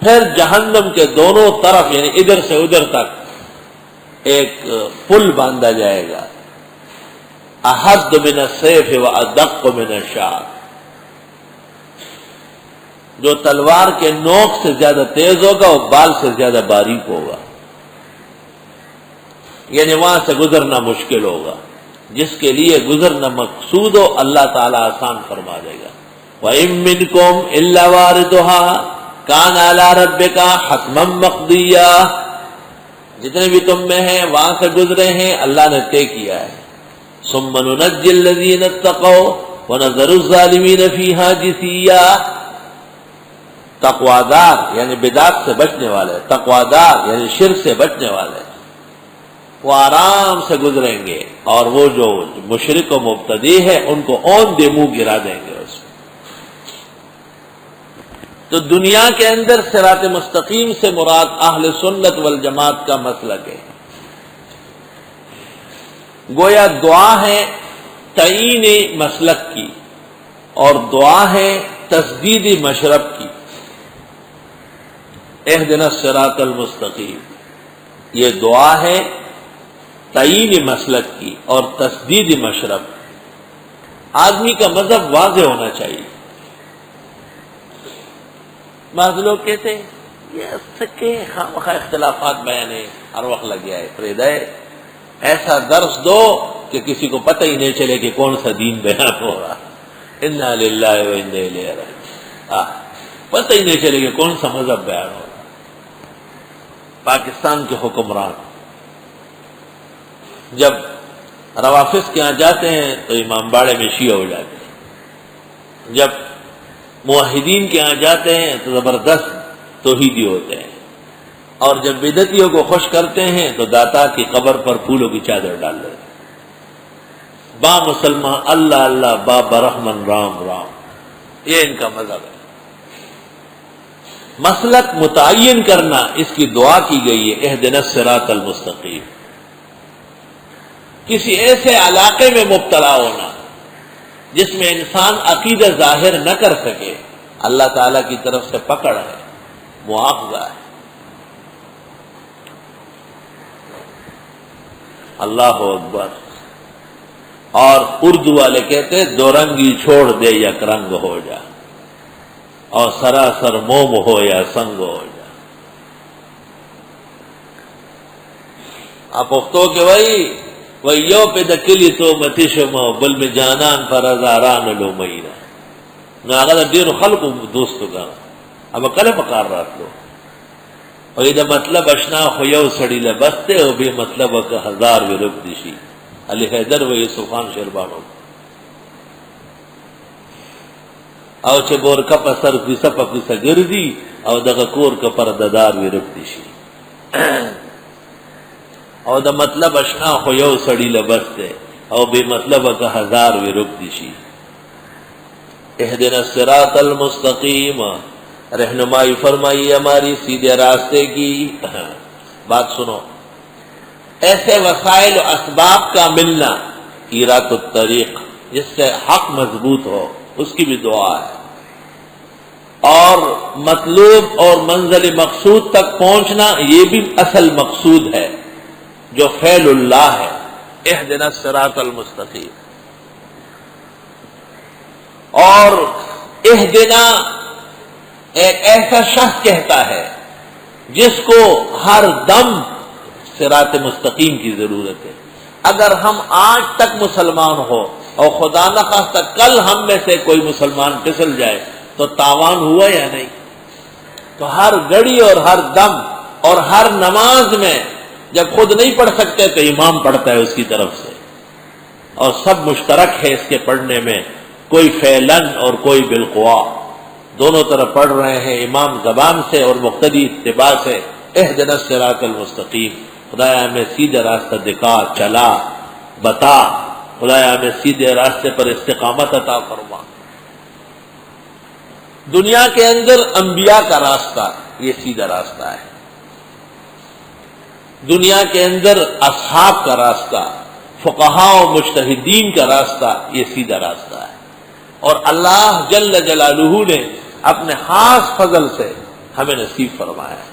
پھر جہنم کے دونوں طرف یعنی ادھر سے ادھر تک ایک پل باندھا جائے گا، احد من السیف وادق من الشعر، جو تلوار کے نوک سے زیادہ تیز ہوگا اور بال سے زیادہ باریک ہوگا، یعنی وہاں سے گزرنا مشکل ہوگا۔ جس کے لیے گزرنا مقصود ہو اللہ تعالیٰ آسان فرما دے گا۔ وَإِن مِّنكُمْ إِلَّا وَارِدُهَا كَانَ عَلَىٰ رَبِّكَ حَتْمًا مَّقْضِيًّا، جتنے بھی تم میں ہیں وہاں سے گزرے ہیں، اللہ نے طے کیا ہے۔ ثُمَّ نُنَجِّي الَّذِينَ اتَّقَوْا وَنَذَرُ الظَّالِمِينَ فِيهَا جِثِيًّا، تقوادار یعنی بدعت سے بچنے والے، تقوادار یعنی شرک سے بچنے والے، وہ آرام سے گزریں گے، اور وہ جو مشرک و مبتدی ہے ان کو اون دے منہ گرا دیں گے اس میں۔ تو دنیا کے اندر صراط مستقیم سے مراد اہل سنت والجماعت کا مسلک ہے۔ گویا دعا ہے تعین مسلک کی اور دعا ہے تسدید مشرب کی۔ اہدنا الصراط المستقیم، یہ دعا ہے تعین مسلک کی اور تسدید مشرب۔ آدمی کا مذہب واضح ہونا چاہیے۔ بعض لوگ کہتے ہیں یہ سکے خواہ اختلافات بیانے ہر وقت لگ گیا ہے، فرید ہے ایسا درس دو کہ کسی کو پتہ ہی نہیں چلے کہ کون سا دین بیان ہو رہا۔ انا للہ و انا الیہ راجعون، پتہ ہی نہیں چلے کہ کون سا مذہب بیان ہو رہا۔ پاکستان کے حکمران جب روافظ کے ہاں جاتے ہیں تو امام باڑے میں شیعہ ہو جاتے ہیں، جب موحدین کے ہاں جاتے ہیں تو زبردست توحیدی ہوتے ہیں، اور جب بدعتیوں کو خوش کرتے ہیں تو داتا کی قبر پر پھولوں کی چادر ڈال دیتے ہیں۔ با مسلمان اللہ اللہ، با برحمن رام رام، یہ ان کا مذہب ہے۔ مسلک متعین کرنا، اس کی دعا کی گئی ہے اہدنا الصراط المستقیم۔ کسی ایسے علاقے میں مبتلا ہونا جس میں انسان عقیدہ ظاہر نہ کر سکے، اللہ تعالیٰ کی طرف سے پکڑ ہے، مواخذہ ہے۔ اللہ اکبر۔ اور اردو والے کہتے ہیں دو رنگی چھوڑ دے یک رنگ ہو جا، اور سراسر موم ہو یا سنگ ہو جا۔ آپ پختو کہ وہی یو پہ دکلی تو متشمو بل میں جانان پر ازاران لو مینا نو آغا دیر خلق دوستو کا اب کل پکار رات لو، اور یہ مطلب اشنا خویو سڑی لبستے ہو بھی مطلب کا ہزار وی رب دیشی علی حیدر و یوسفان شربانو او چه بور کپ سر کیسا پا کیسا گردی او دغا کور کپر ددار وی رب دیشی، او دا مطلب اشنا خو یو سڑی لبستے او بے مطلب کا ہزار وی رب دیشی۔ اہدنا الصراط المستقیم، رہنمائی فرمائی ہماری سیدھے راستے کی۔ بات سنو، ایسے وسائل و اسباب کا ملنا، ایرات الطریق، جس سے حق مضبوط ہو، اس کی بھی دعا ہے۔ اور مطلوب اور منزل مقصود تک پہنچنا، یہ بھی اصل مقصود ہے جو فعل اللہ ہے، اہدنا الصراط المستقیم۔ اور اہدنا ایک ایسا شخص کہتا ہے جس کو ہر دم صراط مستقیم کی ضرورت ہے۔ اگر ہم آج تک مسلمان ہو اور خدا نخواستہ کل ہم میں سے کوئی مسلمان پھسل جائے تو تاوان ہوا یا نہیں؟ تو ہر گھڑی اور ہر دم اور ہر نماز میں جب خود نہیں پڑھ سکتے تو امام پڑھتا ہے اس کی طرف سے، اور سب مشترک ہے اس کے پڑھنے میں، کوئی فعلاً اور کوئی بالقوا، دونوں طرف پڑھ رہے ہیں، امام زبان سے اور مقتدی اتباع سے۔ اہدنا الصراط المستقیم، خدایا ہمیں سیدھے راستہ دکھا، چلا، بتا، خدایا ہمیں سیدھے راستے پر استقامت عطا فرما۔ دنیا کے اندر انبیاء کا راستہ یہ سیدھا راستہ ہے، دنیا کے اندر اصحاب کا راستہ، فقہاء و مجتہدین کا راستہ یہ سیدھا راستہ ہے۔ اور اللہ جل جلالہ نے اپنے خاص فضل سے ہمیں نصیب فرمایا.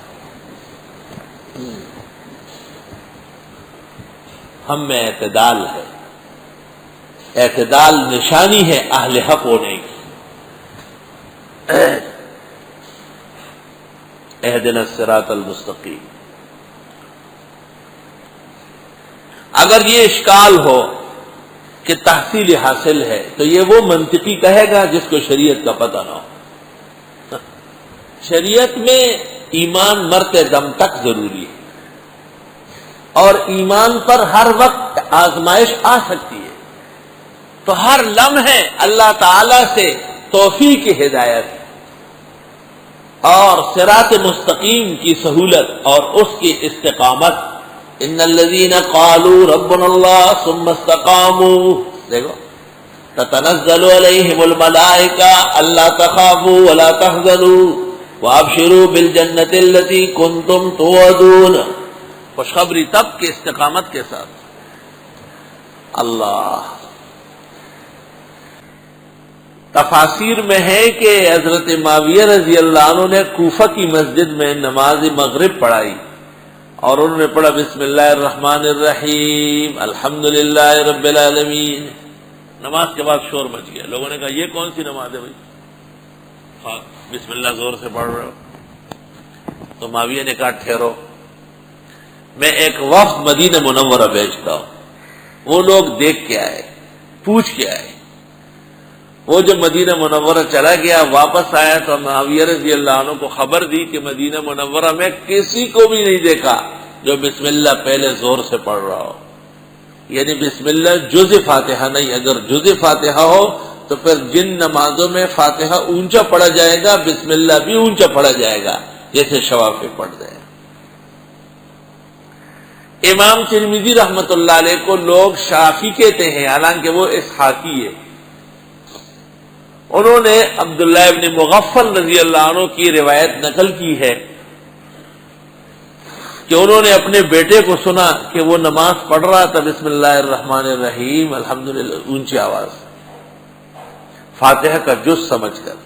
ہم میں اعتدال ہے. اعتدال نشانی ہے اہل حق ہونے کی. اہدنا الصراط المستقیم. اگر یہ اشکال ہو کہ تحصیل حاصل ہے تو یہ وہ منطقی کہے گا جس کو شریعت کا پتہ نہ ہو. شریعت میں ایمان مرتے دم تک ضروری ہے، اور ایمان پر ہر وقت آزمائش آ سکتی ہے. تو ہر لمحے اللہ تعالی سے توفیق کی ہدایت اور صراط مستقیم کی سہولت اور اس کی استقامت. ان الذين قالوا ربنا الله ثم استقاموا، دیکھو، تتنزل عليهم الملائكة الا تخافوا ولا تحزنوا وابشروا بالجنة التي كنتم توعدون. خوشخبری تب کے استقامت کے ساتھ. اللہ تفاسیر میں ہے کہ حضرت معاویہ رضی اللہ عنہ نے کوفہ کی مسجد میں نماز مغرب پڑھائی اور انہوں نے پڑھا بسم اللہ الرحمن الرحیم الحمدللہ رب العالمین. نماز کے بعد شور مچ گیا. لوگوں نے کہا یہ کون سی نماز ہے بھائی، بسم اللہ زور سے پڑھ رہے ہو؟ تو معاویہ نے کہا ٹھہرو، میں ایک وفد مدینہ منورہ بھیجتا ہوں. وہ لوگ دیکھ کے آئے، پوچھ کے آئے. وہ جب مدینہ منورہ چلا گیا واپس آیا تو معاویہ رضی اللہ عنہ کو خبر دی کہ مدینہ منورہ میں کسی کو بھی نہیں دیکھا جو بسم اللہ پہلے زور سے پڑھ رہا ہو. یعنی بسم اللہ جز فاتحہ نہیں، اگر جز فاتحہ ہو تو پھر جن نمازوں میں فاتحہ اونچا پڑھا جائے گا بسم اللہ بھی اونچا پڑھا جائے گا، جیسے شوافی پڑھ دیں. امام ترمذی رحمۃ اللہ علیہ کو لوگ شافعی کہتے ہیں، حالانکہ وہ اسحاقی ہے. انہوں نے عبداللہ ابن مغفل رضی اللہ عنہ کی روایت نقل کی ہے کہ انہوں نے اپنے بیٹے کو سنا کہ وہ نماز پڑھ رہا تھا بسم اللہ الرحمن الرحیم الحمدللہ اونچی آواز، فاتحہ کا جز سمجھ کر.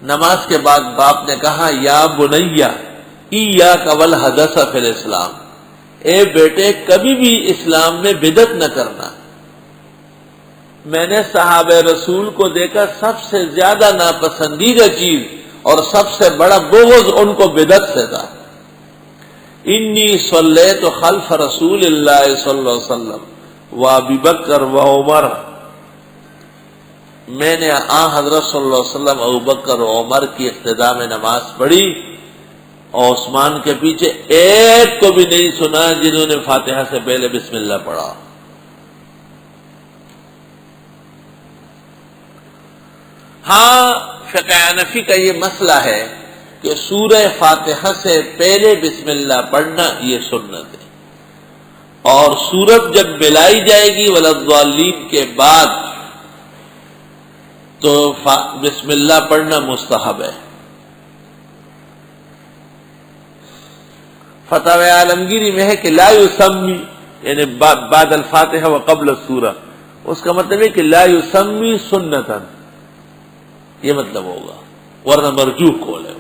نماز کے بعد باپ نے کہا یا بنیا ایاک والحدث فی الاسلام، اے بیٹے کبھی بھی اسلام میں بدعت نہ کرنا. میں نے صحابہ رسول کو دیکھا سب سے زیادہ ناپسندیدہ چیز اور سب سے بڑا بغض ان کو بدعت سے تھا. انی صلیت خلف رسول اللہ صلی اللہ علیہ وسلم و ابی بکر و عمر، میں نے حضرت صلی اللہ علیہ وسلم ابو بکر و عمر کی اقتداء میں نماز پڑھی اور عثمان کے پیچھے ایک کو بھی نہیں سنا جنہوں نے فاتحہ سے پہلے بسم اللہ پڑھا. ہاں فقہ حنفی کا یہ مسئلہ ہے کہ سورہ فاتحہ سے پہلے بسم اللہ پڑھنا یہ سنت ہے، اور سورت جب ملائی جائے گی والضالین کے بعد تو بسم اللہ پڑھنا مستحب ہے. فتاوی عالمگیری میں ہے کہ لا یسمی، یعنی بعد الفاتحہ و قبل السورہ، اس کا مطلب ہے کہ لا یسمی سنتاً، یہ مطلب ہوگا، ورنہ مرجوح قول ہے.